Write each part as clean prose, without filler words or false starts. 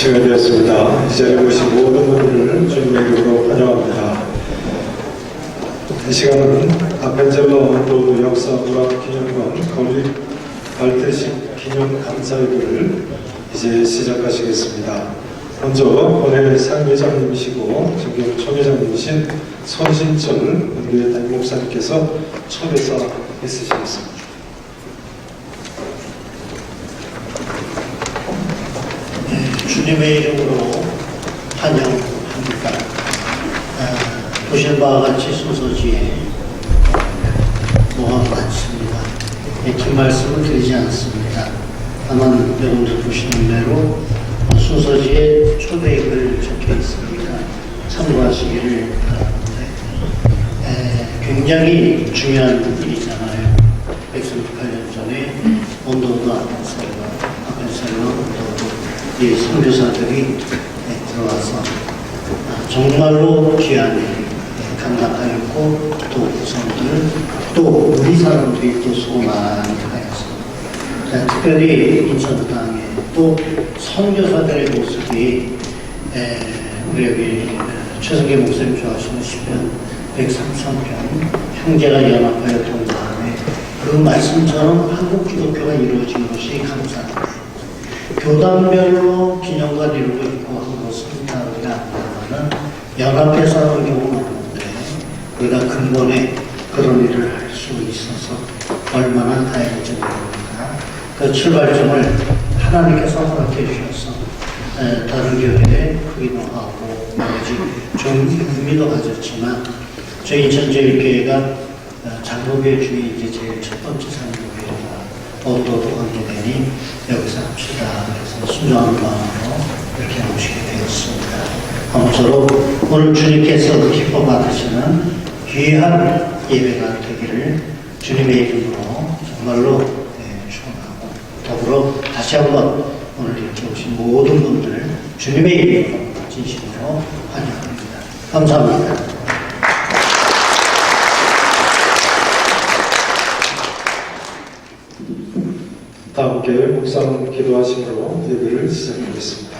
시간이 되었습니다. 이 자리에 오신 모든 분들을 주님의 이름으로 환영합니다. 이 시간은 아펜젤러 로드 역사문화기념관 건립 발대식 기념 감사회를 이제 시작하시겠습니다. 먼저 본회 상회장님이시고 지금 총회장님이신 손신철 원교회 담임 목사님께서 초대사 있으시겠습니다. 주님의 이름으로 환영합니다. 보신 바와 같이 소서지에 뭐가 많습니다. 긴 말씀을 드리지 않습니다. 다만 여러분들 보시는 대로 소서지에 초대글 적혀 있습니다. 참고하시기를 바라는데 굉장히 중요한 일이잖아요. 138년 전에 언더우드 아펜셀러 언더우드 이 선교사들이 들어와서 정말로 귀한 일 감당하였고 또 구성들 또 우리 사람들이 또 수고 많이 하였습니다. 특별히 인천 땅에 또 선교사들의 모습이 우리 여기 최성계 목사님 좋아하시는 시편 133편 형제가 연합하여 동거하네 그 말씀처럼 한국 기독교가 이루어진 것이 감사합니다. 교단별로 기념관 이루고 있고 한 것은 다르지 않다면 연합해서 하는 경우가 많은데 우리가 근본에 그런 일을 할 수 있어서 얼마나 다행인지 모릅니다. 그 출발점을 하나님께서 허락해 주셔서 다른 교회에 크기도 하고 나머지 좀 의미도 가졌지만 저희 인천제일교회가 장로교회 중에 이제 제일 첫 번째 장로교회가 언더우드 관계되니 여기서 합시다. 그래서 순종한 마음으로 이렇게 모시게 되었습니다. 아무쪼록 오늘 주님께서 기뻐 받으시는 귀한 예배가 되기를 주님의 이름으로 정말로 축원하고 더불어 다시 한번 오늘 이렇게 오신 모든 분들 주님의 이름으로 진심으로 환영합니다. 감사합니다. 다 함께 묵상 기도하심으로 예배를 시작하겠습니다.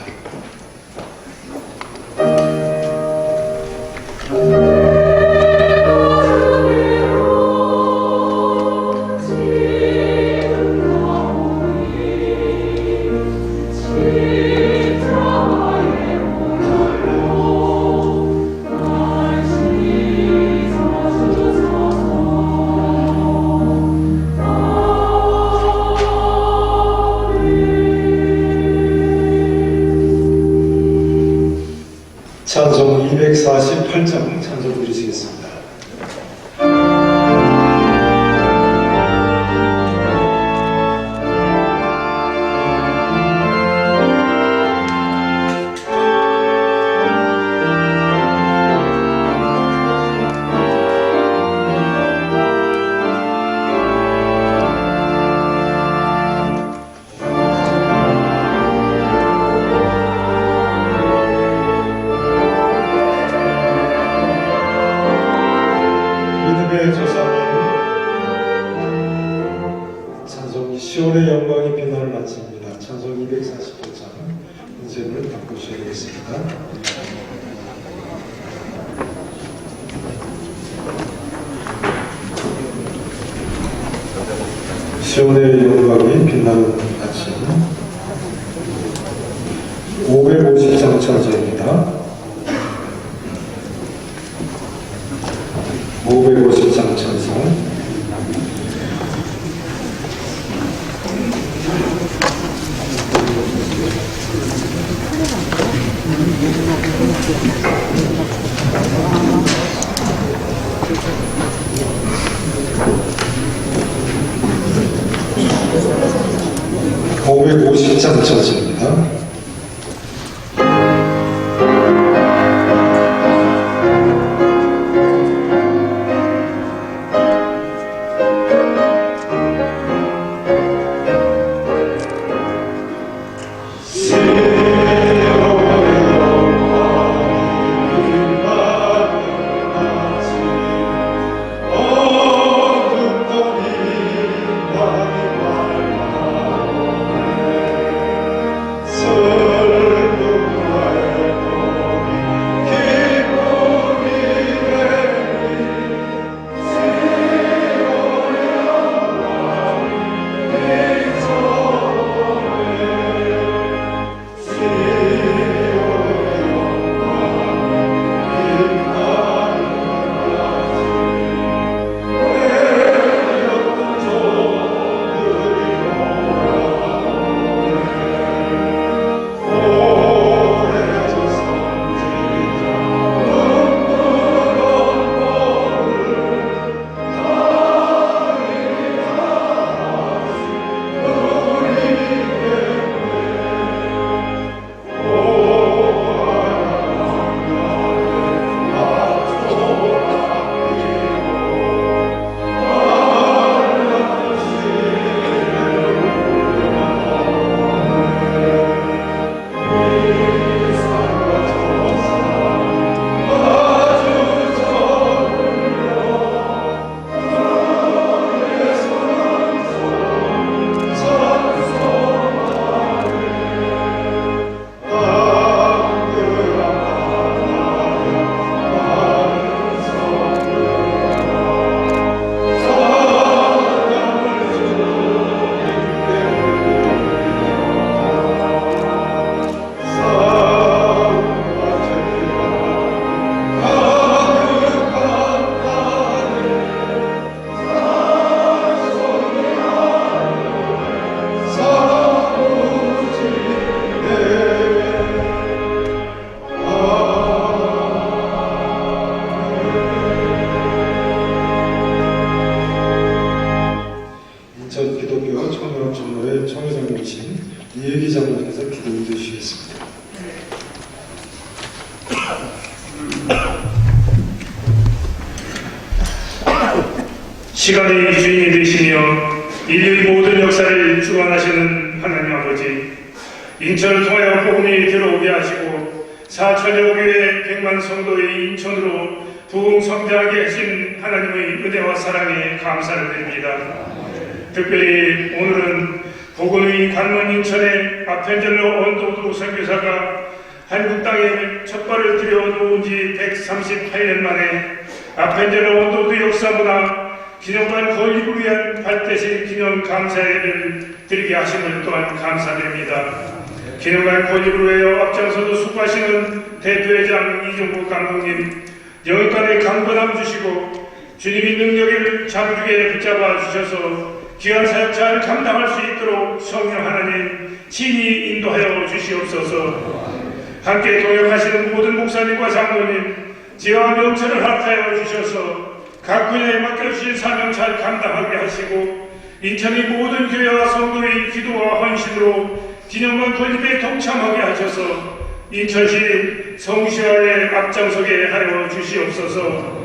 찬송 248장 찬송 드리시겠습니다. 찬송이 시온의 영광이 빛나를 마칩니다. 찬송 248장 인생을 바꾸셔야 되겠습니다. 시온의 영광이 빛나는 아침 550장 찬송입니다. 550장 찬송 (550장) 찬송입니다. So 인도주시겠습니다. 시간의 주인이 되시며 인류의 모든 역사를 주관하시는 하나님 아버지, 인천을 통하여 복음이 들어오게 하시고 사천여 교회 100만 성도의 인천으로 부흥 성장하게 하신 하나님의 은혜와 사랑에 감사를 드립니다. 특별히 오늘은 복음의 관문 인천의 아펜젤로 언도두 선교사가 한국 땅에 첫 발을 들여놓은 지 138년 만에 아펜젤로 언도두 역사문화 기념관 건립을 위한 발대식 기념 감사회를 드리게 하심을 또한 감사드립니다. 기념관 건립을 위하여 앞장서도 수고하시는 대표회장 이종국 감독님, 영육간의 강건함 주시고 주님이 능력을 자부주게 붙잡아 주셔서 귀한 사역 잘 감당할 수 있도록 성령 하나님 친히 인도하여 주시옵소서. 함께 동역하시는 모든 목사님과 장로님, 지혜와 명철을 합하여 주셔서 각 분야에 맡겨주신 사명 잘 감당하게 하시고 인천의 모든 교회와 성도의 기도와 헌신으로 기념관 건립에 동참하게 하셔서 인천시 성시화에 앞장서게 하여 주시옵소서.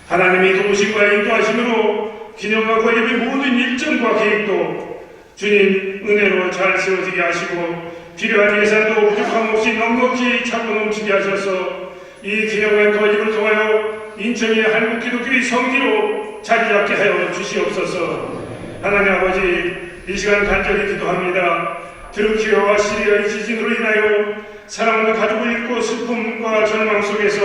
하나님이 도우심과 인도하심으로 기념관 건립의 모든 일정과 계획도 주님 은혜로 잘 세워지게 하시고 필요한 예산도 부족함 없이 넉넉히 차고 넘치게 하셔서 이 기념관 건립을 통하여 인천이 한국 기독교의 성지로 자리 잡게 하여 주시옵소서. 하나님 아버지, 이 시간 간절히 기도합니다. 트르키아와 시리아의 지진으로 인하여 사랑하는 가족을 잃고 슬픔과 절망 속에서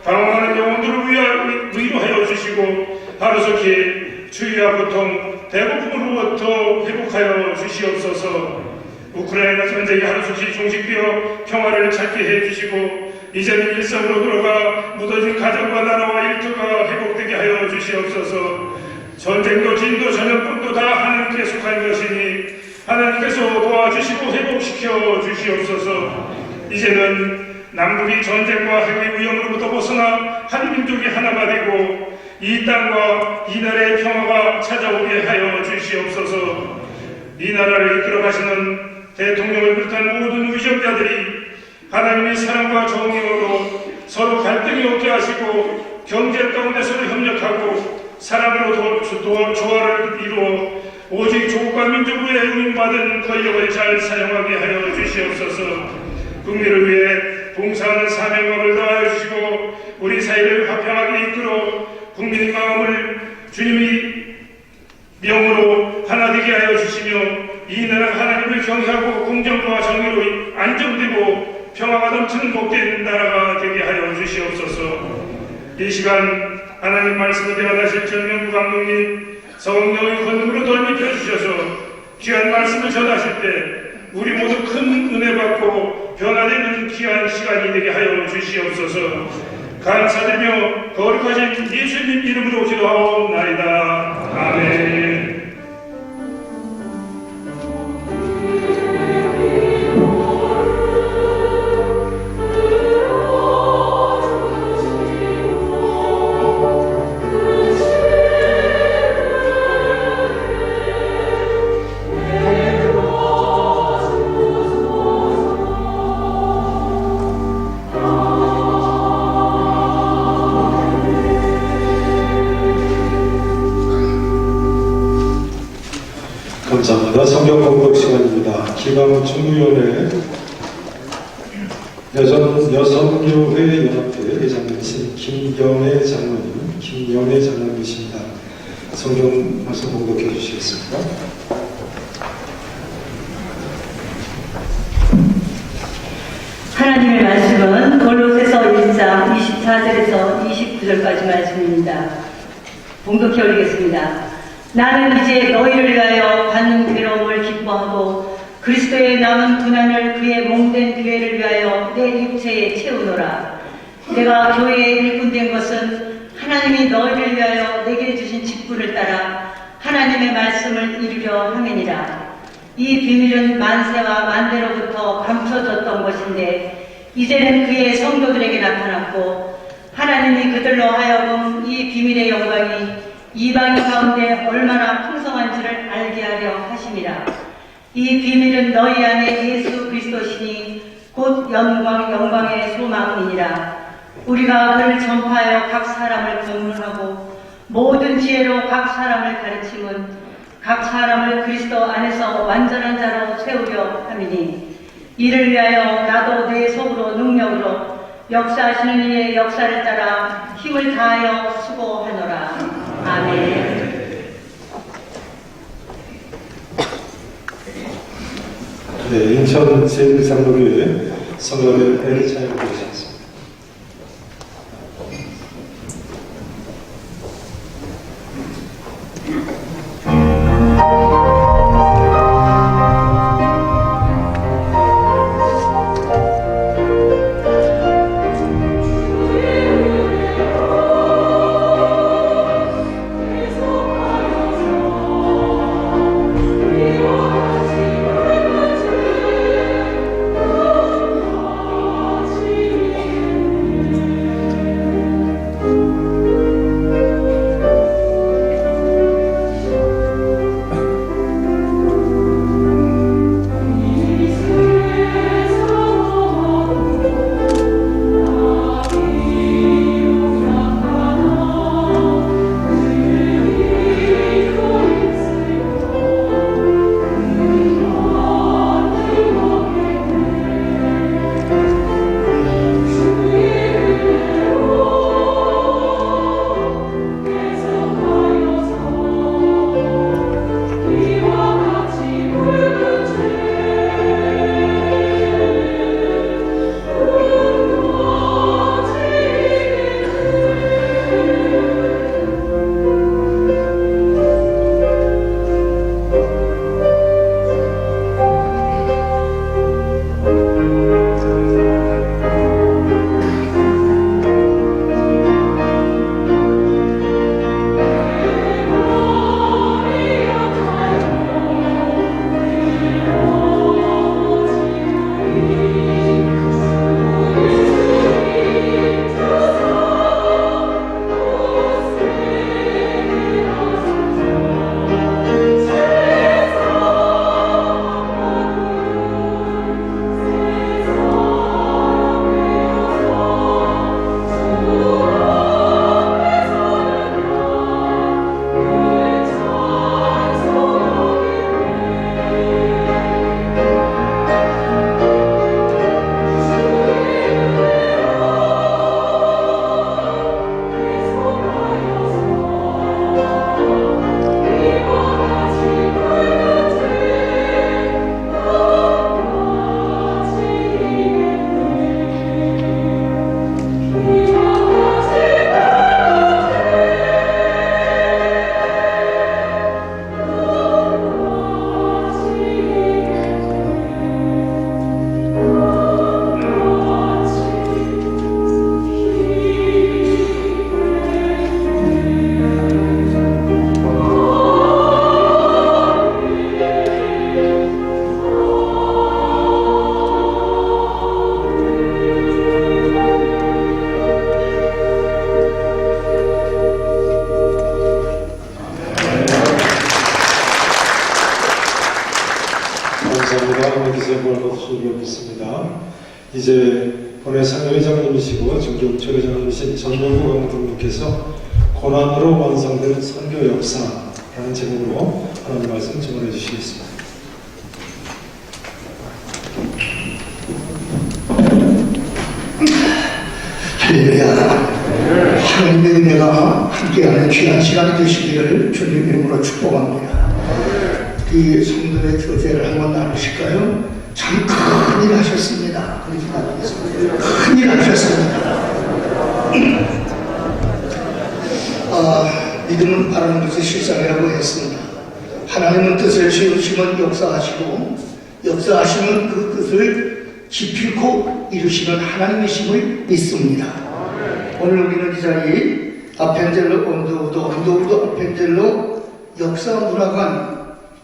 방황하는 영혼들을 위로하여 주시고 하루속히 추위와 고통, 배고픔으로부터 회복하여 주시옵소서. 우크라이나 전쟁이 하루속히 종식되어 평화를 찾게 해주시고 이제는 일상으로 돌아가 무너진 가정과 나라와 일터가 회복되게 하여 주시옵소서. 전쟁도 진도 전염병도 다 하나님께 속한 것이니 하나님께서 도와주시고 회복시켜 주시옵소서. 이제는 남북이 전쟁과 핵의 위험으로부터 벗어나 한 민족이 하나가 되고 이 땅과 이 나라의 평화가 찾아오게 하여 주시옵소서. 이 나라를 이끌어가시는 대통령을 비롯한 모든 의정자들이 하나님의 사랑과 정의로 서로 갈등이 없게 하시고 경제 가운데 서로 협력하고 사랑으로 조화를 이루어 오직 조국과 민족의 의인받은 권력을 잘 사용하게 하여 주시옵소서. 국민을 위해 봉사하는 사명감을 더하여 주시고 우리 사회를 화평하게 이끌어 국민의 마음을 주님의 명으로 하나 되게 하여 주시며 이 나라가 하나님을 경외하고 공정과 정의로 안정되고 평화가 넘치는 복된 나라가 되게 하여 주시옵소서. 이 시간 하나님 말씀을 대화하실 전명구 감독님 성령의 권능으로 덜미펴 주셔서 귀한 말씀을 전하실 때 우리 모두 큰 은혜 받고 변화되는 귀한 시간이 되게 하여 주시옵소서. 감사드리며 거룩하신 예수님 이름으로 기도하옵나이다. 아멘. 감사합니다. 성경 공독 시간입니다. 기강총무위원회 여성교회 연합회 회장이신 김경애 장로님이십니다. 성경 말씀 공독해 주시겠습니다. 하나님의 말씀은 골로새서 1장 24절에서 29절까지 말씀입니다. 봉독해 올리겠습니다. 나는 이제 너희를 위하여 받는 괴로움을 기뻐하고 그리스도의 남은 고난을 그의 몸된 교회를 위하여 내 육체에 채우노라. 내가 교회에 일꾼된 것은 하나님이 너희를 위하여 내게 주신 직분을 따라 하나님의 말씀을 이루려 함이니라. 이 비밀은 만세와 만대로부터 감춰졌던 것인데 이제는 그의 성도들에게 나타났고 하나님이 그들로 하여금 이 비밀의 영광이 이방 가운데 얼마나 풍성한지를 알게 하려 하심이라. 이 비밀은 너희 안에 예수 그리스도시니 곧 영광의 소망이니라. 우리가 그를 전파하여 각 사람을 권문하고 모든 지혜로 각 사람을 가르침은 각 사람을 그리스도 안에서 완전한 자로 세우려 함이니 이를 위하여 나도 내 속으로 능력으로 역사하시는 이의 역사를 따라 힘을 다하여 수고하노라. 아멘. 네, 인천 제1장로교회 성가대 L 차영 부르셨습니다. 감사합니다. 여기서 벌써 소리가 있습니다. 이제 본회 상회장님이시고 존경 초회장님이신 전동구 감독님께서 고난으로 완성된 선교 역사라는 제목으로 하나님 말씀 전해 주시겠습니다. 할렐루야. 하나님의 은혜가 함께하는 귀한 시간이 되시기를 주님의 이름으로 축복합니다. 이 성도의 교제를 한번 나누실까요? 참 큰일 하셨습니다. 그러지 않겠습니다. 큰일 하셨습니다. 믿음은 바라는 것이 실상이라고 했습니다. 하나님은 뜻을 지으시면 역사하시고 역사하시면 그 뜻을 기필코 이루시는 하나님이심을 믿습니다. 오늘 우리는 이 자리 아펜젤로 언더우드 아펜젤로 역사문화관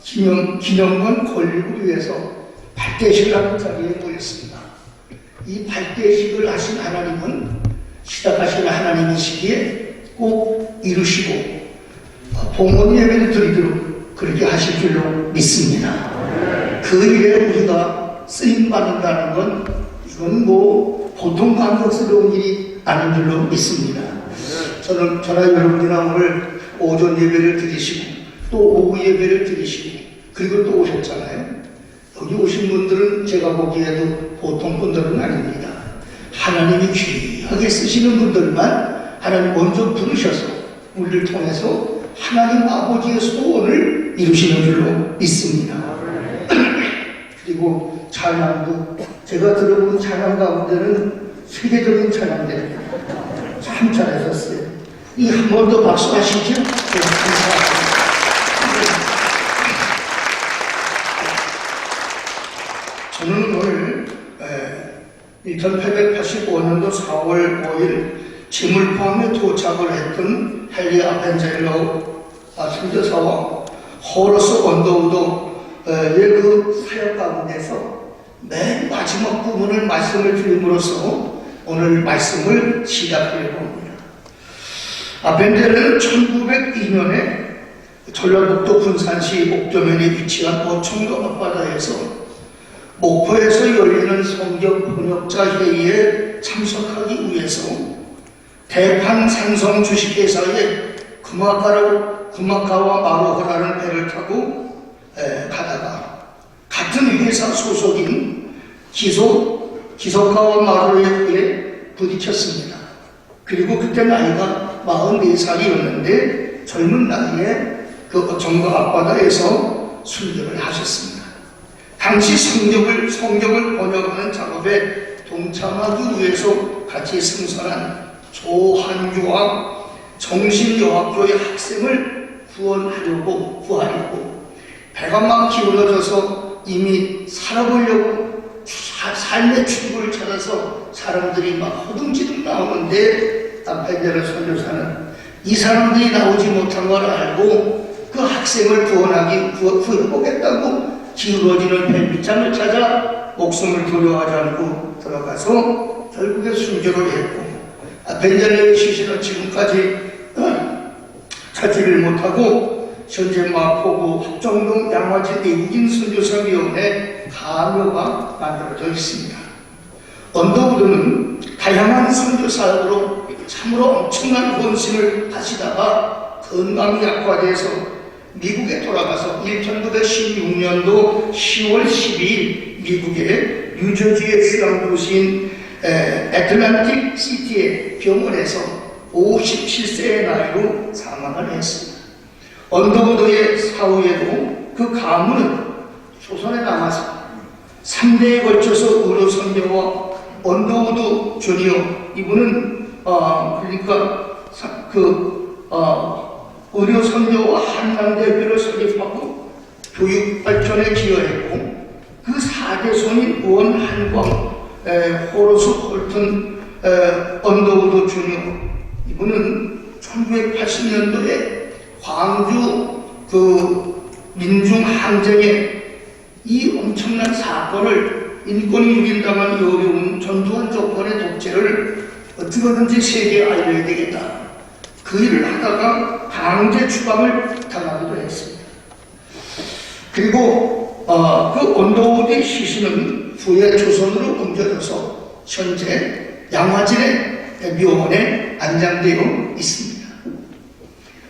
기념관 건립을 위해서 발대식을 하는 자리에 모였습니다. 이 발대식을 하신 하나님은 시작하신 하나님이시기에 꼭 이루시고 봉헌 예배를 드리도록 그렇게 하실 줄로 믿습니다. 그 일에 우리가 쓰임받는다는 건 이건 뭐 보통 감격스러운 일이 아닌 줄로 믿습니다. 저나 여러분이나 오늘 오전 예배를 드리시고 또 오후 예배를 드리시고 그리고 또 오셨잖아요. 여기 오신 분들은 제가 보기에도 보통 분들은 아닙니다. 하나님이 귀하게 쓰시는 분들만 하나님 먼저 부르셔서 우리를 통해서 하나님 아버지의 소원을 이루시는 줄로 믿습니다. 그리고 찬양도 제가 들어본 찬양 가운데는 세계적인 찬양들 참 잘하셨어요. 이 한 번 더 박수하시죠. 네, 감사합니다. 1885년도 4월 5일 지물포항에 도착을 했던 헨리 아펜젤러 선교사와 호러스 언더우드의 그 사역 가운데서 맨 마지막 부분을 말씀을 드림으로써 오늘 말씀을 시작하려고 합니다. 아펜젤러는 1902년에 전라북도 군산시 목도면에 위치한 어청도 앞바다에서 목포에서 열리는 성경 번역자 회의에 참석하기 위해서 대판 산성 주식회사의 금화가와 마로호라는 배를 타고 가다가 같은 회사 소속인 기속가와 마로에 의해 부딪혔습니다. 그리고 그때 나이가 44살이었는데 젊은 나이에 그 어청도 앞바다에서 순교를 하셨습니다. 당시 성경을 번역하는 작업에 동참하기 위해서 같이 승선한 조한교와 정신여학교의 학생을 구하려고 배가 막 기울어져서 이미 살아보려고 삶의 축복을 찾아서 사람들이 막 허둥지둥 나오는데 아펜젤러 선교사는 이 사람들이 나오지 못한 걸 알고 그 학생을 구해보겠다고 기울어지는 배 밑장을 찾아 목숨을 두려워하지 않고 들어가서 결국에 순교를 했고 아펜젤러의 시신은 지금까지 찾지를 못하고 현재 마포구 합정동 양화지 내국인 선교사위원회 가묘가 만들어져 있습니다. 언더우드는 다양한 선교사역으로 참으로 엄청난 헌신을 하시다가 건강이 약화돼서 미국에 돌아가서 1916년도 10월 12일 미국의 뉴저지의 수양 도시인 애틀랜틱 시티의 병원에서 57세의 나이로 사망을 했습니다. 언더우드의 사후에도 그 가문은 조선에 남아서 3대에 걸쳐서 의료 선교와 언더우드 주니어 이분은 의료 선교와 한강대교를 설립하고 교육 발전에 기여했고 그 4대 손인 원한광, 호러스 홀튼, 언더우드 주니어 이분은 1980년도에 광주 그 민중 항쟁에 이 엄청난 사건을 인권이 유린당한 이 어려운 전두환 정권의 독재를 어떻게든지 세계에 알려야 되겠다. 그 일을 하다가 강제 추방을 당하기도 했습니다. 그리고 그 언더우드의 시신은 후에 조선으로 옮겨져서 현재 양화진의 묘원에 안장되어 있습니다.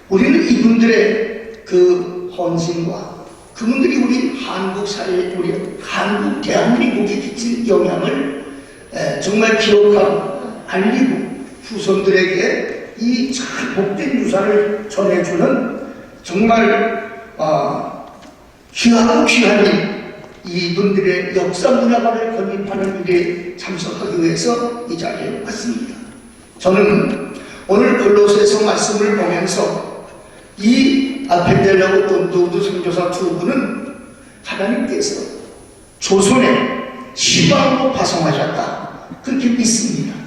우리는 이분들의 그 헌신과 그분들이 우리 한국 사회에, 우리 한국 대한민국에 끼친 영향을 정말 기억하고 알리고 후손들에게 이 참 복된 유산을 전해주는 정말 귀하고 귀한 일, 이분들의 역사 문화관을 건립하는 일에 참석하기 위해서 이 자리에 왔습니다. 저는 오늘 골로새서 말씀을 보면서 이 아펜젤러와 언더우드 선교사 두 분은 하나님께서 조선의 희망으로 파송하셨다. 그렇게 믿습니다.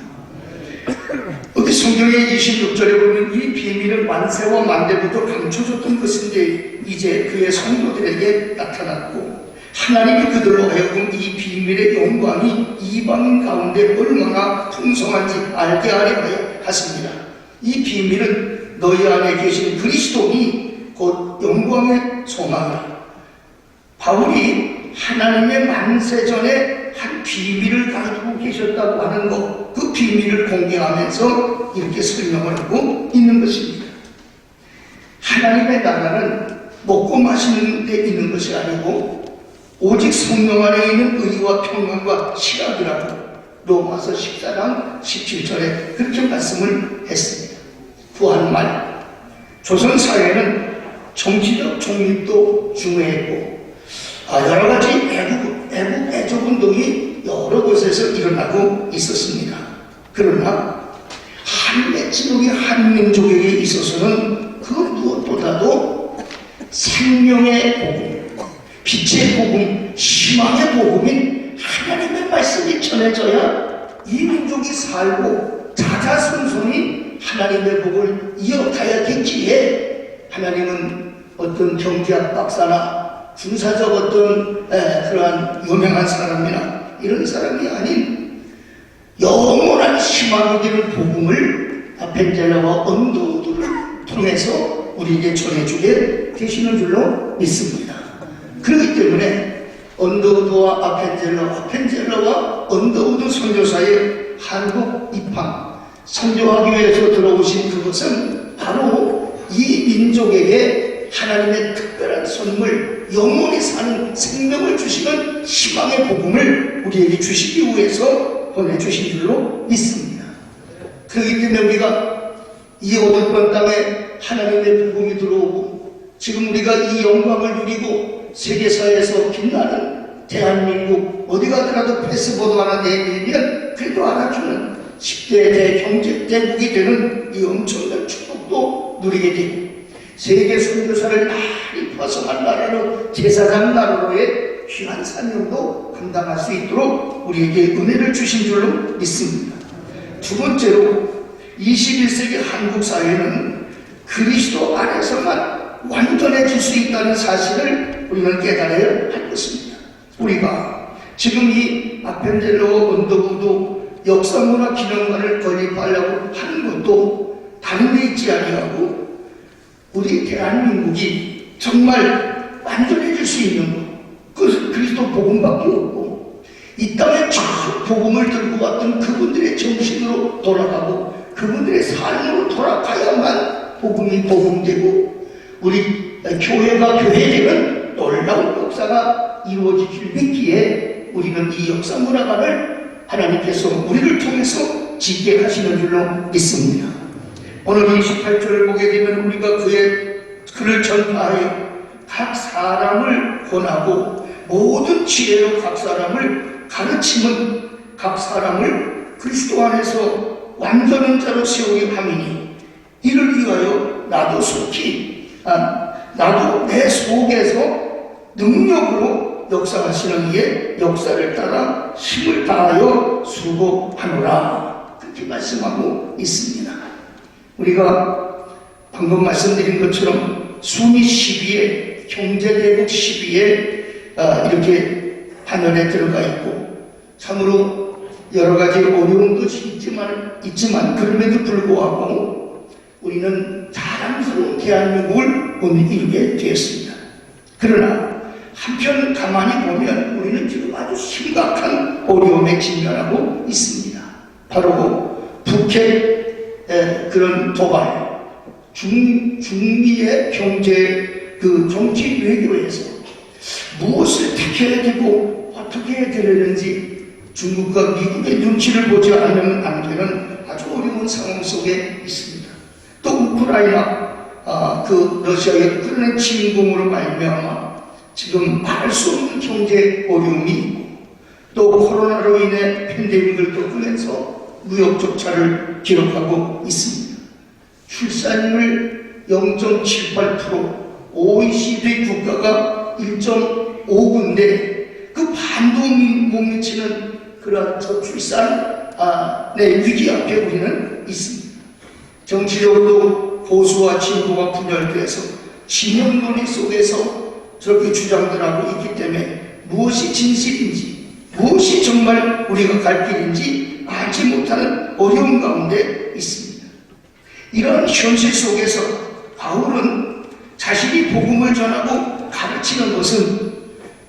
여기 성경의 26절에 보면 이 비밀은 만세와 만대부터 감춰졌던 것인데 이제 그의 성도들에게 나타났고 하나님이 그들로 하여금 이 비밀의 영광이 이방인 가운데 얼마나 풍성한지 알게 하려 하십니다. 이 비밀은 너희 안에 계신 그리스도니 곧 곧 영광의 소망이라. 바울이 하나님의 만세 전에 한 비밀을 가지고 계셨다고 하는 것, 그 비밀을 공개하면서 이렇게 설명을 하고 있는 것입니다. 하나님의 나라는 먹고 마시는 데 있는 것이 아니고 오직 성령 안에 있는 의와 평강과 실학이라고 로마서 14장 17절에 그렇게 말씀을 했습니다. 또 한 말, 조선사회는 정치적 중립도 중요했고 여러 가지 애국 애적 운동이 여러 곳에서 일어나고 있었습니다. 그러나 한 맺힌 우리 한민족에게 있어서는 그 무엇보다도 생명의 복음, 빛의 복음, 희망의 복음인 하나님의 말씀이 전해져야 이 민족이 살고 자자손손이 하나님의 복을 이어가야겠기에 하나님은 어떤 경제학 박사나 군사적 어떤 그러한 유명한 사람이나 이런 사람이 아닌 영원한 희망이 되는 복음을 아펜젤러와 언더우드를 통해서 우리에게 전해주게 되시는 줄로 믿습니다. 그렇기 때문에 언더우드와 아펜젤러와 언더우드 선교사의 한국 입항 선교하기 위해서 들어오신 그것은 바로 이 민족에게 하나님의 특별한 선물, 영원히 사는 생명을 주시는 희망의 복음을 우리에게 주시기 위해서 보내주신 줄로 믿습니다. 그렇기 때문에 우리가 이 어두운 땅에 하나님의 복음이 들어오고 지금 우리가 이 영광을 누리고 세계사에서 빛나는 대한민국 어디 가더라도 패스보드 하나 내밀면 그래도 알아주는 10대 대경제 대국이 되는 이 엄청난 축복도 누리게 되고 세계 선교사를 많이 파송한 나라로 제사장 나라로의 귀한 사명도 감당할 수 있도록 우리에게 은혜를 주신 줄로 믿습니다. 두 번째로 21세기 한국 사회는 그리스도 안에서만 완전해질 수 있다는 사실을 우리는 깨달아야 할 것입니다. 우리가 지금 이 아펜젤러와 언더우드 역사문화 기념관을 건립하려고 하는 것도 다른 데 있지 아니하고 우리 대한민국이 정말 완전해질 수 있는 것, 그 그리스도 복음밖에 없고 이 땅에 쭉 복음을 들고 왔던 그분들의 정신으로 돌아가고 그분들의 삶으로 돌아가야만 복음이 복음되고 우리 교회가 교회되는 놀라운 역사가 이루어지길 믿기에 우리는 이 역사 문화관을 하나님께서 우리를 통해서 짓게 하시는 줄로 믿습니다. 오늘 28절을 보게 되면 우리가 그를 전파하여 각 사람을 권하고 모든 지혜로 각 사람을 가르치면 각 사람을 그리스도 안에서 완전한 자로 세우게 함이니 이를 위하여 나도 내 속에서 능력으로 역사하시는 이의 역사를 따라 힘을 다하여 수고하노라 그렇게 말씀하고 있습니다. 우리가 방금 말씀드린 것처럼 순위 12에 경제대국 12에 이렇게 하늘에 들어가 있고 참으로 여러 가지 어려운 것이 있지만 그럼에도 불구하고 우리는 자랑스러운 대한민국을 오늘 이루게 되었습니다. 그러나 한편 가만히 보면 우리는 지금 아주 심각한 어려움에 직면하고 있습니다. 바로 북핵 그런 도발, 중미의 경제 정치 외교에서 무엇을 택해야 되고 어떻게 해야 되는지 중국과 미국의 눈치를 보지 않으면 안 되는 아주 어려운 상황 속에 있습니다. 또 우크라이나 러시아의 우크라이나 침공으로 말미암아 지금 말 수 없는 경제 어려움이 있고 또 코로나로 인해 팬데믹을 겪으면서 무역 적자를 기록하고 있습니다. 출산율 0.78%, OECD 국가가 1.59인데 그 반도 못 미치는 그런 저출산의 위기 앞에 우리는 있습니다. 정치적으로 보수와 진보가 분열돼서 진영 논의 속에서 저렇게 주장들 하고 있기 때문에 무엇이 진실인지 무엇이 정말 우리가 갈 길인지 알지 못하는 어려움 가운데 있습니다. 이런 현실 속에서 바울은 자신이 복음을 전하고 가르치는 것은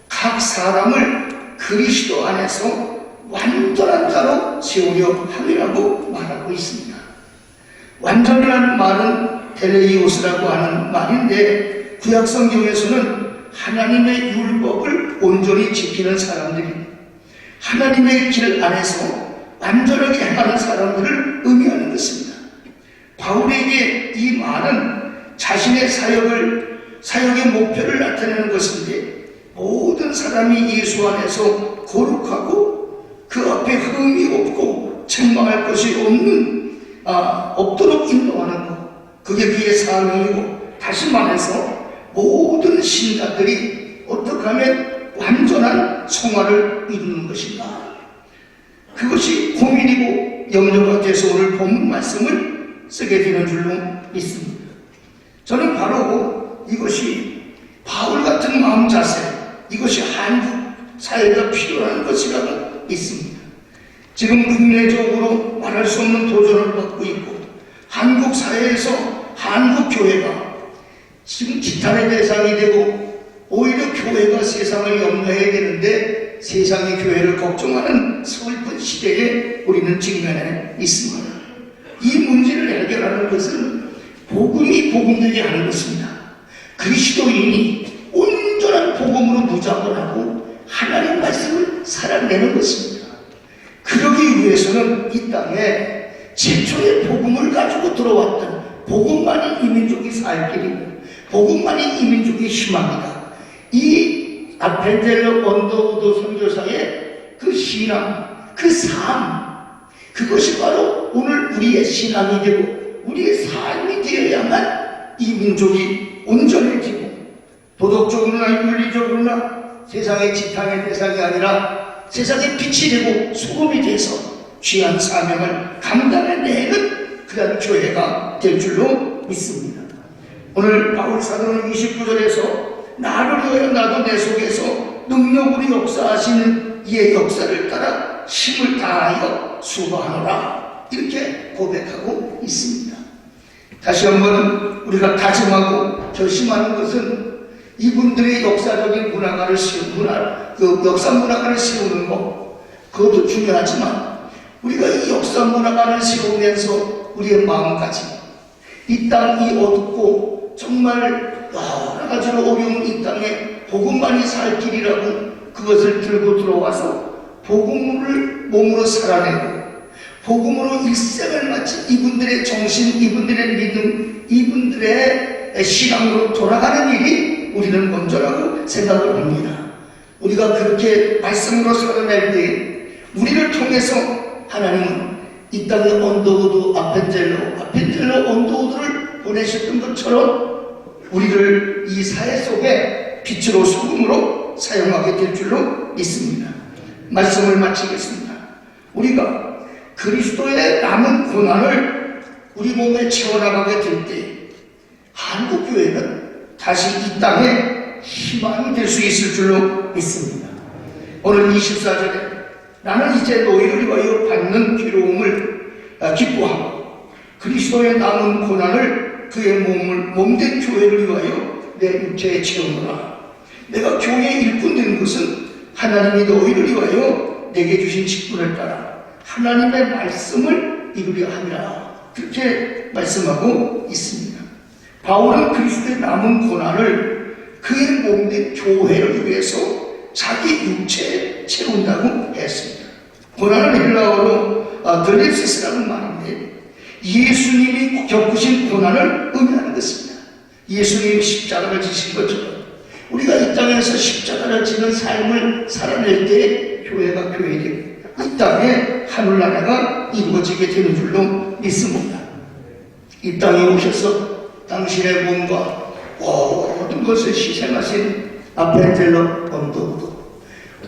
각 사람을 그리스도 안에서 완전한 자로 세우려 함이라고 말하고 있습니다. 완전이라는 말은 텔레이오스라고 하는 말인데 구약 성경에서는 하나님의 율법을 온전히 지키는 사람들이 하나님의 길 안에서 완전하게 행하는 사람들을 의미하는 것입니다. 바울에게 이 말은 자신의 사역의 목표를 나타내는 것인데 모든 사람이 예수 안에서 거룩하고 그 앞에 흠이 없고 책망할 것이 없도록 인도하는 것, 그게 그의 사명이고, 다시 말해서 모든 신자들이 어떻게 하면 완전한 성화를 이루는 것인가, 그것이 고민이고 염려가 돼서 오늘 본문 말씀을 쓰게 되는 줄로 믿습니다. 저는 바로 이것이 바울 같은 마음 자세, 이것이 한국 사회가 필요한 것이라고 믿습니다. 지금 국내적으로 말할 수 없는 도전을 받고 있고, 한국 사회에서 한국 교회가 지금 지탄의 대상이 되고, 오히려 교회가 세상을 염려해야 되는데 세상이 교회를 걱정하는 슬픈 시대에 우리는 직면해 있습니다. 이 문제를 해결하는 것은 복음이 복음되게 하는 것입니다. 그리스도인이 온전한 복음으로 무장을 하고 하나님 말씀을 살아내는 것입니다. 그러기 위해서는 이 땅에 최초의 복음을 가지고 들어왔던 복음만이 이 민족이 살 길이고 복음만이 이 민족의 희망이다. 이 아펜젤러 언더우드 선교사의 그 신앙, 그 삶, 그것이 바로 오늘 우리의 신앙이 되고 우리의 삶이 되어야만 이 민족이 온전해지고 도덕적으로나 윤리적으로나 세상의 지탕의 대상이 아니라 세상의 빛이 되고 소금이 돼서 귀한 사명을 감당해내는 그런 교회가 될 줄로 믿습니다. 오늘 바울 사도는 29절에서 나를 위하여 나도 내 속에서 능력으로 역사하시는 이의 역사를 따라 힘을 다하여 수고하노라, 이렇게 고백하고 있습니다. 다시 한번 우리가 다짐하고 결심하는 것은 이분들의 역사적인 문화가를 역사 문화가를 세우는 것, 그것도 중요하지만 우리가 이 역사 문화가를 세우면서 우리의 마음까지 이 땅이 어둡고 정말 여러 가지로 어려운 이 땅에 복음만이 살 길이라고 그것을 들고 들어와서 복음을 몸으로 살아내고 복음으로 일생을 마친 이분들의 정신, 이분들의 믿음, 이분들의 신앙으로 돌아가는 일이 우리는 먼저라고 생각을 합니다. 우리가 그렇게 말씀으로 살아낼 때 우리를 통해서 하나님은 이 땅의 언더우드 아펜젤러 언더우드를 보내셨던 것처럼 우리를 이 사회 속에 빛으로 소금으로 사용하게 될 줄로 믿습니다. 말씀을 마치겠습니다. 우리가 그리스도의 남은 고난을 우리 몸에 채워나가게 될 때 한국교회는 다시 이 땅에 희망이 될 수 있을 줄로 믿습니다. 오늘 24절에 나는 이제 너희를 위하여 받는 괴로움을 기뻐하고 그리스도의 남은 고난을 그의 몸된 교회를 위하여 내 육체에 채우노라. 내가 교회의 일꾼 된 것은 하나님이 너희를 위하여 내게 주신 직분을 따라 하나님의 말씀을 이루려 함이라, 그렇게 말씀하고 있습니다. 바울은 그리스도의 남은 고난을 그의 몸된 교회를 위해서 자기 육체에 채운다고 했습니다. 고난은 헬라어로 드레시스라는 말인데 예수님이 겪으신 고난을 의미하는 것입니다. 예수님이 십자가를 지신 것처럼 우리가 이 땅에서 십자가를 지는 삶을 살아낼 때 교회가 교회되고 이 땅에 하늘나라가 이루어지게 되는 줄로 믿습니다. 이 땅에 오셔서 당신의 몸과 모든 것을 희생하신 아펜젤러 언더우드,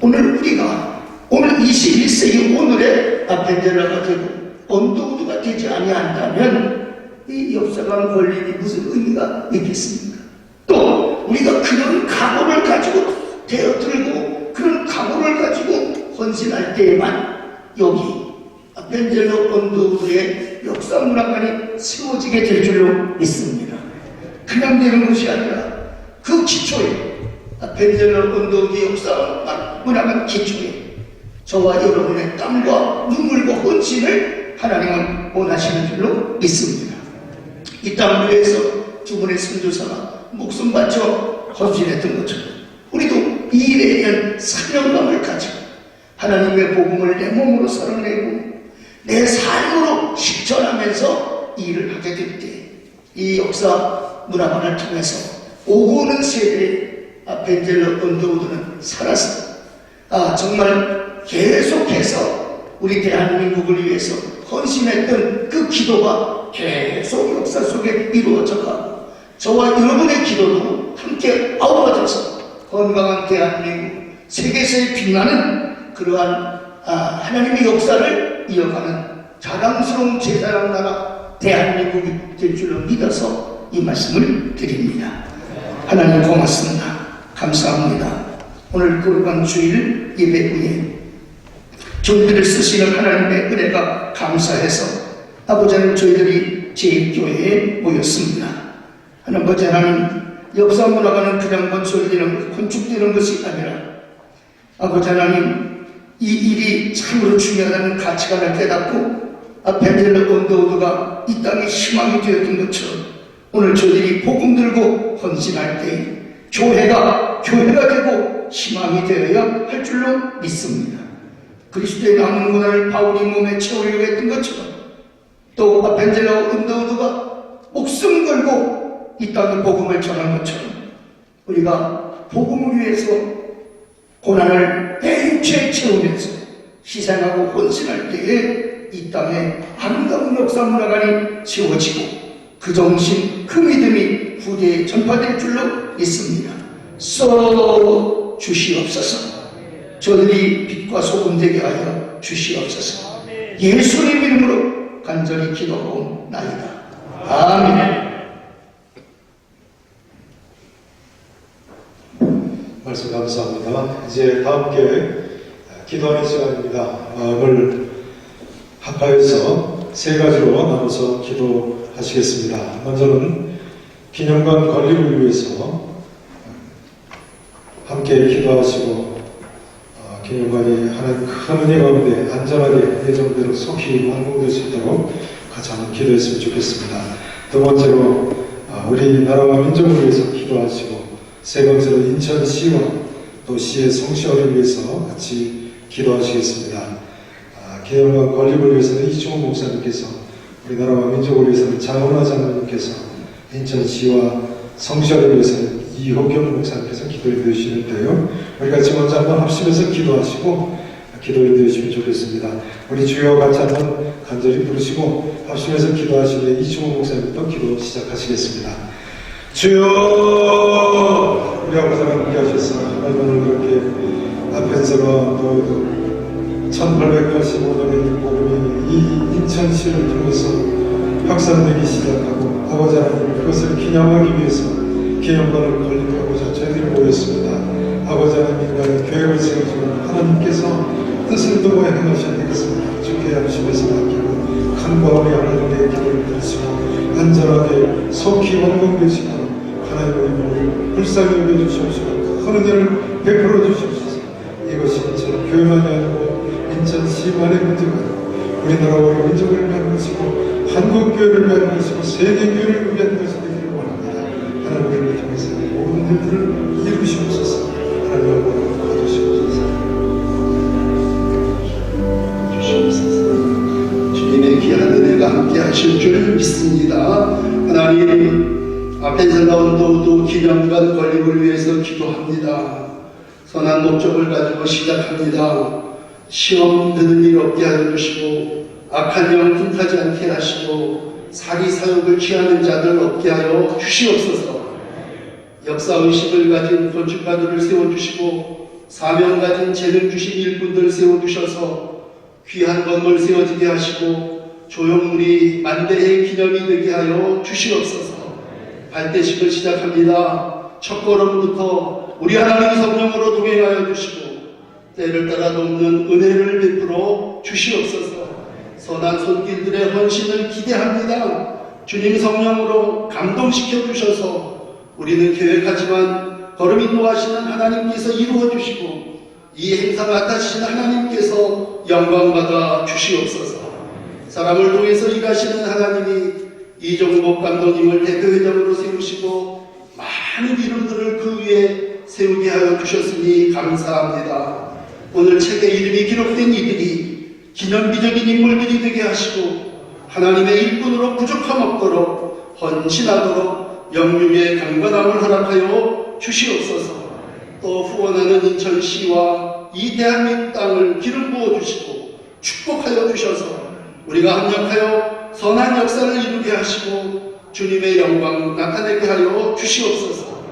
오늘 우리가 오늘 21세기 오늘의 아펜젤러가 되고 언더우드가 되지 아니한다면 이 역사관 권리이 무슨 의미가 있겠습니까? 또 우리가 그런 각오를 가지고 되어들고 그런 각오를 가지고 헌신할 때에만 여기 아펜젤러 언더우드의 역사 문화관이 세워지게 될 줄로 믿습니다. 그냥 되는 것이 아니라 그 기초에 벤젤러 언덕의 역사 문화가 기초에 저와 여러분의 땀과 눈물과 헌신을 하나님은 원하시는 줄로 믿습니다. 이 땅을 위해서 두 분의 선교사가 목숨 바쳐 헌신했던 것처럼 우리도 이 일에 대한 사명감을 가지고 하나님의 복음을 내 몸으로 살아내고 내 삶으로 실천하면서 이 일을 하게 될 때 이 역사 문화관을 통해서 오고 오는 세대에 벤젤러 언더우드는 살아서 정말 계속해서 우리 대한민국을 위해서 헌신했던 그 기도가 계속 역사 속에 이루어져 가고 저와 여러분의 기도도 함께 아우러져서 건강한 대한민국, 세계에서의 빛나는 그러한 하나님의 역사를 이어가는 자랑스러운 제자랑 나라 대한민국이 될 줄로 믿어서 이 말씀을 드립니다. 하나님 고맙습니다. 감사합니다. 오늘 꿀관 주일 예배 후에 저희들을 쓰시는 하나님의 은혜가 감사해서 아버지 하나님 저희들이 제1교회에 모였습니다. 아버지 하나님 역사 문화가는 그냥 건축되는 것이 아니라 아버지 하나님 이 일이 참으로 중요하다는 가치관을 깨닫고 벤젤러 언더우드가 이 땅의 희망이 되었던 것처럼 오늘 저희들이 복음 들고 헌신할 때 교회가 되고 희망이 되어야 할 줄로 믿습니다. 그리스도의 남은 고난을 바울이 몸에 채우려고 했던 것처럼 또 벤젤러 언더우드가 목숨 걸고 이 땅의 복음을 전한 것처럼 우리가 복음을 위해서 고난을 내 육체에 채우면서 희생하고 헌신할 때에 이 땅에 아름다운 역사 문화관이 세워지고 그 정신, 그 믿음이 후대에 전파될 줄로 믿습니다. 써 주시옵소서. 저들이 빛과 소금 되게 하여 주시옵소서. 예수의 이름으로 간절히 기도하옵나이다. 아멘. 말씀 감사합니다. 이제 다 함께 기도하는 시간입니다. 마음을 합하여서 세 가지로 나눠서 기도하시겠습니다. 먼저는 기념관 건립을 위해서 함께 기도하시고 기념관이 하나님 큰 은혜 가운데 안전하게 예정대로 속히 완공될 수 있도록 같이 한번 기도했으면 좋겠습니다. 두 번째로 우리나라와 민족을 위해서 기도하시고 세 번째로 인천시와 또 시의 성시화를 위해서 같이 기도하시겠습니다. 기념관 건립을 위해서는 이충호 목사님께서 우리나라와 민족을 위해서는 장훈화 장로님께서 인천시와 성시화를 위해서는 이호경 목사님께서 기도해 주시는데요. 우리 같이 먼저 한번 합심해서 기도하시고 기도해 주시면 좋겠습니다. 우리 주여 같이 한번 간절히 부르시고 합심해서 기도하시는 이충호 목사님부터 기도 시작하시겠습니다. 주여 우리 아버지와 함께 하셔서 하나님을 그렇게 앞에서가 또 1885년에 복음이 이 인천시를 통해서 확산되기 시작하고 아버지 하나님 그것을 기념하기 위해서 기념관을 건립하고자 저희들이 모였습니다. 아버지 하나님 인간의 계획을 세우시고 하나님께서 뜻을 두고 행하셔야 되겠습니다. 주께 양심에서 맡기고 간과하며 하나님의 기도를 들으시고 안전하게 속히 완공되시도록 하나님의 몸을 불쌍히 여겨주시옵시고 큰 은혜를 베풀어 주시옵소서. 이것이 인천 교회만이 아니고 인천시만의 문제가 아니고 우리나라와 민족을 위한 것이고 한국교회를 위한 것이고 세계교회를 위한 것이 되기를 원합니다. 하나님을 통해서 모든 일들을 이루시옵소서. 하나님을 받으시옵소서. 주님의 귀한 은혜가 함께 하실 줄 믿습니다. 하나님 벤젤러 언더우드 기념관 건립을 위해서 기도합니다. 선한 목적을 가지고 시작합니다. 시험 드는 일 없게 하여 주시고 악한 영 틈타지 않게 하시고 사기 사욕을 취하는 자들 없게 하여 주시옵소서. 역사의식을 가진 건축가들을 세워주시고 사명 가진 재능 주신 일꾼들 세워주셔서 귀한 건물 세워지게 하시고 조형물이 만대의 기념이 되게 하여 주시옵소서. 발대식을 시작합니다. 첫 걸음부터 우리 하나님 성령으로 동행하여 주시고 때를 따라 돕는 은혜를 베풀어 주시옵소서. 선한 손길들의 헌신을 기대합니다. 주님 성령으로 감동시켜 주셔서 우리는 계획하지만 걸음 인도하시는 하나님께서 이루어 주시고 이 행사 맡아주신 하나님께서 영광받아 주시옵소서. 사람을 통해서 일하시는 하나님이 이종복 감독님을 대표회장으로 세우시고 많은 이름들을 그 위에 세우게 하여 주셨으니 감사합니다. 오늘 책에 이름이 기록된 이들이 기념비적인 인물들이 되게 하시고 하나님의 일꾼으로 부족함 없도록 헌신하도록 영육의 강건함을 허락하여 주시옵소서. 또 후원하는 인천시와 이 대한민국 땅을 기름 부어 주시고 축복하여 주셔서 우리가 합력하여 선한 역사를 이루게 하시고 주님의 영광 나타내게 하여 주시옵소서.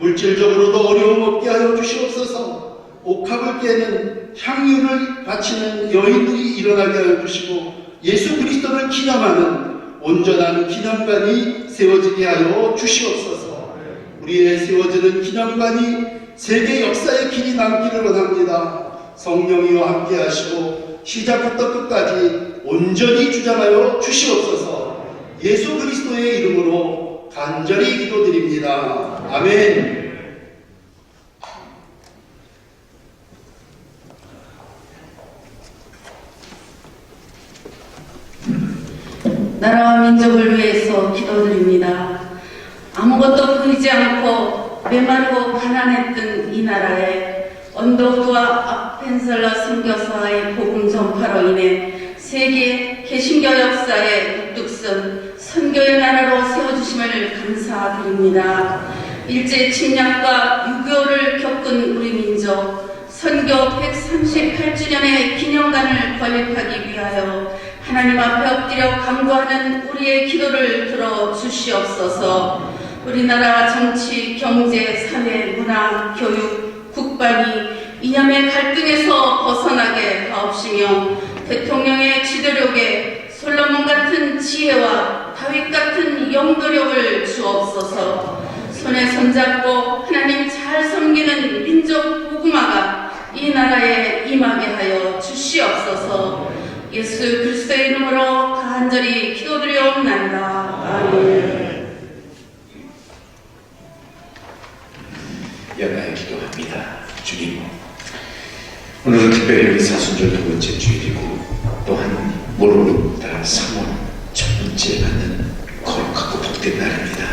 물질적으로도 어려움 없게 하여 주시옵소서. 옥합을 깨는 향유를 바치는 여인들이 일어나게 하여 주시고 예수 그리스도를 기념하는 온전한 기념관이 세워지게 하여 주시옵소서. 우리의 세워지는 기념관이 세계 역사의 길이 남기를 원합니다. 성령이와 함께 하시고 시작부터 끝까지 온전히 주장하여 주시옵소서. 예수 그리스도의 이름으로 간절히 기도드립니다. 아멘. 나라와 민족을 위해서 기도드립니다. 아무것도 보이지 않고 메마르고 가난했던 이 나라에 언더우드와 아펜셀라 선교사의 복음 전파로 인해 세계 개신교 역사에 북뚝선 선교의 나라로 세워주심을 감사드립니다. 일제 침략과 6.25를 겪은 우리 민족 선교 138주년의 기념관을 건립하기 위하여 하나님 앞에 엎드려 간구하는 우리의 기도를 들어주시옵소서. 우리나라 정치, 경제, 사회, 문화, 교육, 국방이 이념의 갈등에서 벗어나게 하옵시며 대통령의 지도력에 솔로몬 같은 지혜와 다윗 같은 영도력을 주옵소서. 손에 손잡고 하나님 잘 섬기는 민족 복음화가 이 나라에 임하게 하여 주시옵소서. 예수 그리스도의 이름으로 간절히 기도드리옵나이다. 아멘. 연하여 기도합니다. 주님, 오늘은 특별히 우리 사순절 두 번째 주일이고 또한 모로로다 3월 첫 번째 받는 거룩하고 복된 날입니다.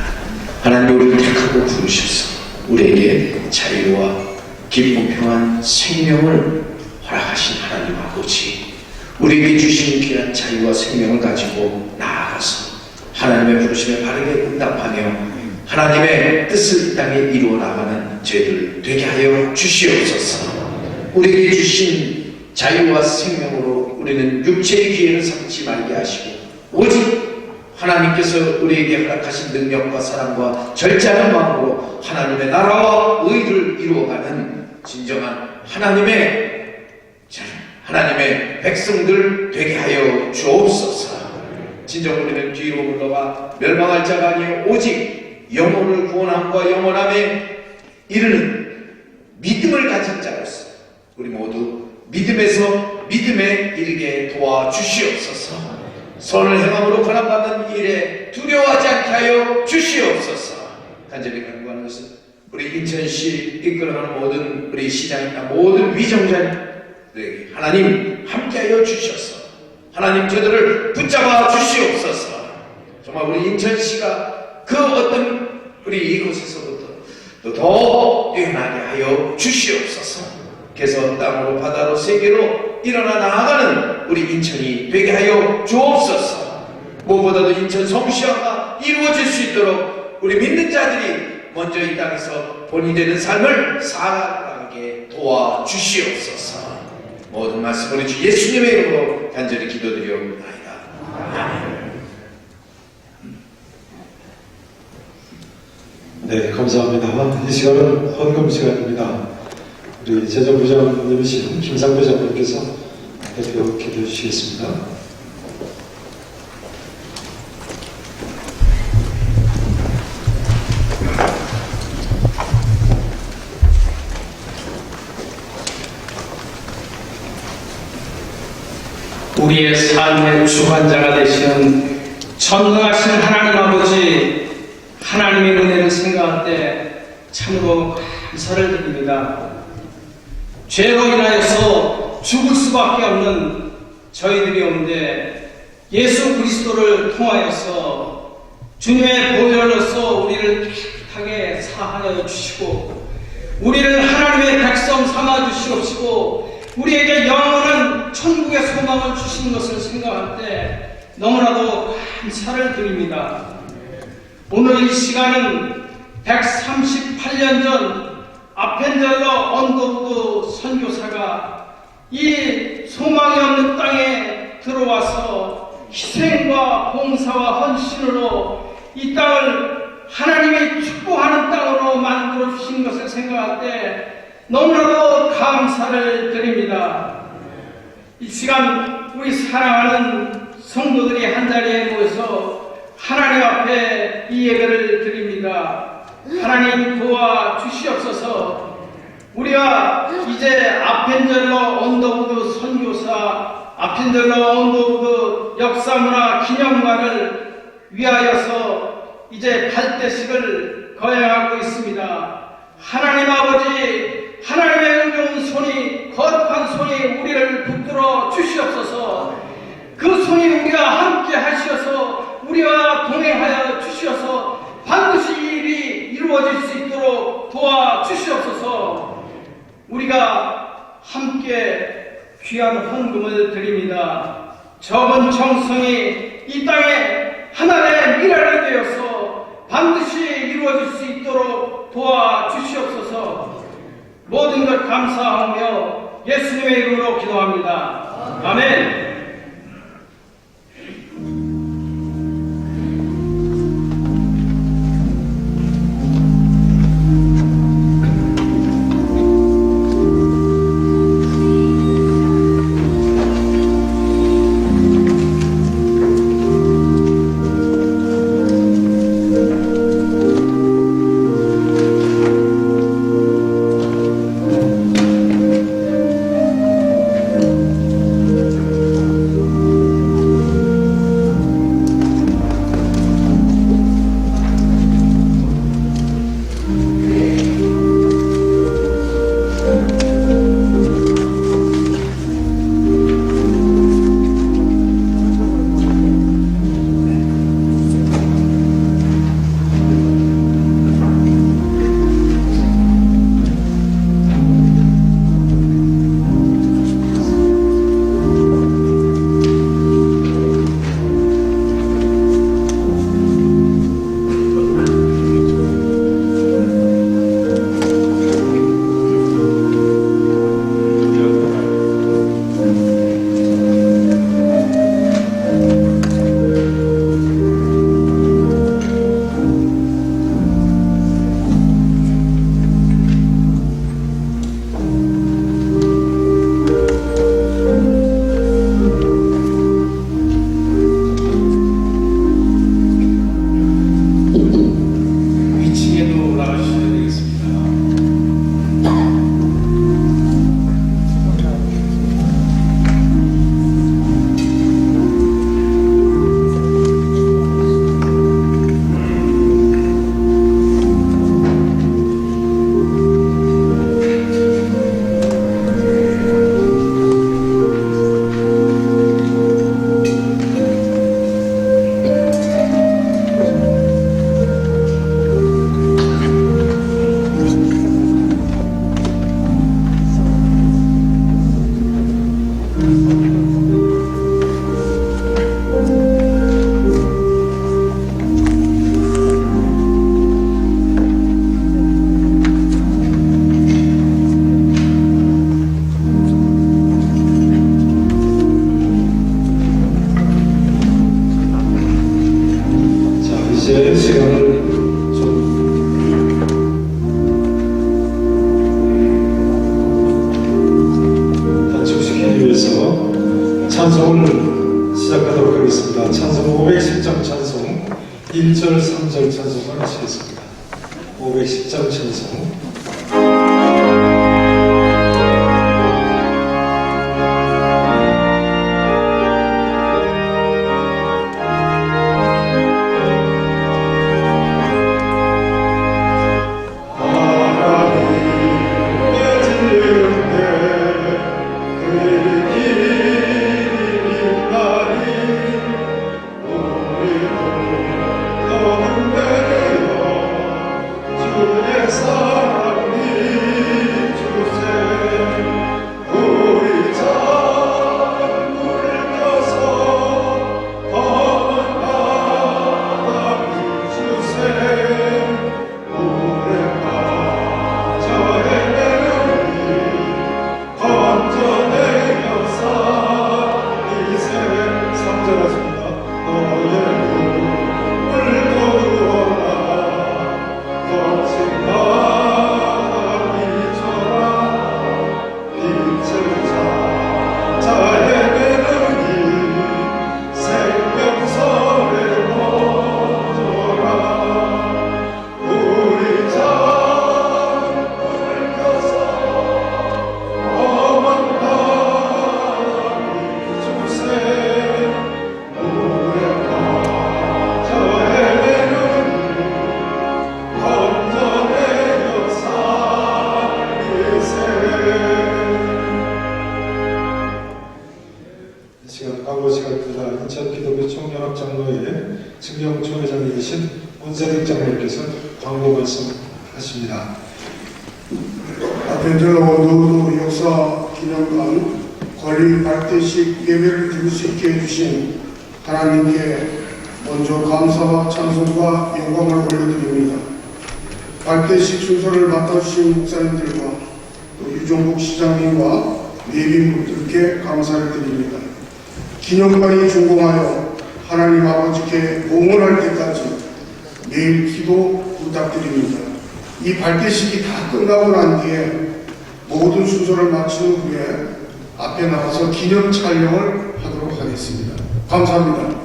하나님 우리를 택하고 부르셔서 우리에게 자유와 기쁨 평안 생명을 허락하신 하나님 아버지, 우리에게 주신 귀한 자유와 생명을 가지고 나아가서 하나님의 부르심에 바르게 응답하며 하나님의 뜻을 이 땅에 이루어 나가는 죄들 되게 하여 주시옵소서. 우리에게 주신 자유와 생명으로 우리는 육체의 기회를 삼지 말게 하시고 오직 하나님께서 우리에게 허락하신 능력과 사랑과 절제하는 마음으로 하나님의 나라와 의를 이루어가는 진정한 하나님의 백성들 되게 하여 주옵소서. 진정 우리는 뒤로 물러가 멸망할 자가 아니요 오직 영혼을 구원함과 영원함에 이르는 믿음을 가진 자로서 우리 모두 믿음에서 믿음에 이르게 도와주시옵소서. 선을 행함으로 권한받는 일에 두려워하지 않게 하여 주시옵소서. 간절히 간구하는 것은 우리 인천시 이끌어가는 모든 우리 시장이나 모든 위정자들에게 하나님 함께하여 주셔서 하나님 저들을 붙잡아 주시옵소서. 정말 우리 인천시가 그 어떤 우리 이곳에서부터 더 뛰어나게 하여 주시옵소서. 개선 땅으로 바다로 세계로 일어나 나아가는 우리 인천이 되게 하여 주옵소서. 무엇보다도 인천 성시화가 이루어질 수 있도록 우리 믿는 자들이 먼저 이 땅에서 본이 되는 삶을 살아가게 도와주시옵소서. 모든 말씀 우리 주 예수님의 이름으로 간절히 기도드리옵나이다. 아멘. 네, 감사합니다. 이 시간은 헌금 시간입니다. 우리 재정부장님이신 김상배 장로님께서 대표 기도해 주시겠습니다. 우리의 삶의 주관자가 되시는 전능하신 하나님 아버지, 하나님의 은혜를 생각할 때 참으로 감사를 드립니다. 죄로 인하여서 죽을 수밖에 없는 저희들이 없는데 예수 그리스도를 통하여서 주님의 보혈로서 우리를 깨끗하게 사하여 주시고 우리를 하나님의 백성 삼아 주시옵시고 우리에게 영원한 천국의 소망을 주신 것을 생각할 때 너무나도 감사를 드립니다. 오늘 이 시간은 138년 전 아펜젤러 언더우드 선교사가 이 소망이 없는 땅에 들어와서 희생과 봉사와 헌신으로 이 땅을 하나님이 축복하는 땅으로 만들어 주신 것을 생각할 때 너무나도 감사를 드립니다. 이 시간 우리 사랑하는 성도들이 한자리에 모여서 하나님 앞에 이 예배를 드립니다. 하나님 도와 주시옵소서. 우리가 이제 아펜젤러 언더우드 선교사, 아펜젤러 언더우드 역사문화 기념관을 위하여서 이제 발대식을 거행하고 있습니다. 하나님 아버지, 하나님의 의로운 손이, 거룩한 손이 우리를 붙들어 주시옵소서. 그 손이 우리가 함께 하시어서 우리와 동행하여 주시어서 반드시 이 일이 이루어질 수 있도록 도와주시옵소서. 우리가 함께 귀한 헌금을 드립니다. 적은 정성이 이 땅에 하나의 미랄이 되어서 반드시 이루어질 수 있도록 도와주시옵소서. 모든 것 감사하며 예수님의 이름으로 기도합니다. 아멘. 이제 시간을 좀 단축시키기 위해서 찬송을 시작하도록 하겠습니다. 찬송 510장 찬송 1절 3절 찬송을 하시겠습니다. 510장 찬송. 목사님께서 광고 말씀하십니다. 아펜젤라 원더우드 역사 기념관 권리 발대식 예배를 드릴 수 있게 해주신 하나님께 먼저 감사와 찬송과 영광을 올려드립니다. 발대식 순서를 맡아주신 목사님들과 또 유종국 시장님과 예비분들께 감사를 드립니다. 기념관이 준공하여 하나님 아버지께 봉헌할 때까지 매일 기도 부탁드립니다. 이 발대식이 다 끝나고 난 뒤에 모든 순서를 마친 후에 앞에 나가서 기념 촬영을 하도록 하겠습니다. 감사합니다.